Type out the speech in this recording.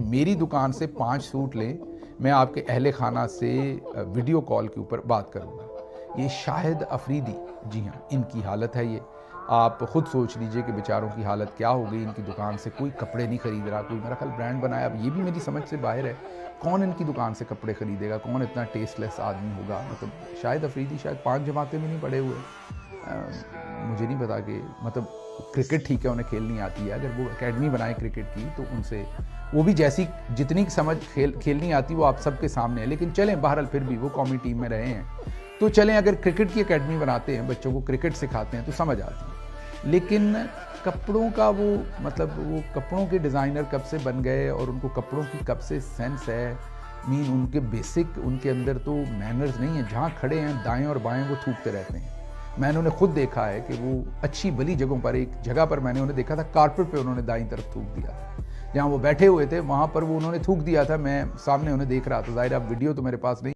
मेरी दुकान से 5 सूट लें, मैं आपके अहले खाना से वीडियो कॉल के ऊपर बात करूँगा। ये शाहिद अफरीदी, जी हाँ, इनकी हालत है ये। आप ख़ुद सोच लीजिए कि बेचारों की हालत क्या हो गई। इनकी दुकान से कोई कपड़े नहीं ख़रीद रहा, कोई मेरा ख्याल ब्रांड बनाया। अब ये भी मेरी समझ से बाहर है, कौन इनकी दुकान से कपड़े ख़रीदेगा, कौन इतना टेस्टलेस आदमी होगा। मतलब शाहिद अफरीदी शायद 5 जमातें भी नहीं पढ़े हुए। मुझे नहीं पता कि मतलब क्रिकेट ठीक है, उन्हें खेलनी आती है, अगर वो एकेडमी बनाए क्रिकेट की तो उनसे वो भी जैसी जितनी समझ खेलनी आती वो आप सबके सामने है। लेकिन चलें, बहरहाल फिर भी वो कौमी टीम में रहे हैं, तो चलें, अगर क्रिकेट की एकेडमी बनाते हैं, बच्चों को क्रिकेट सिखाते हैं तो समझ आती है। लेकिन कपड़ों का वो मतलब वो कपड़ों के डिज़ाइनर कब से बन गए और उनको कपड़ों की कब से सेंस है, मीन उनके बेसिक उनके अंदर तो मैनर्स नहीं है। जहाँ खड़े हैं दाएं और बाएं वो थूकते रहते हैं। मैंने उन्हें खुद देखा है कि वो अच्छी भली जगहों पर, एक जगह पर मैंने उन्हें देखा था, कारपेट पे उन्होंने दाईं तरफ थूक दिया था। जहाँ वो बैठे हुए थे वहाँ पर वो उन्होंने थूक दिया था, मैं सामने उन्हें देख रहा था। ज़ाहिर अब वीडियो तो मेरे पास नहीं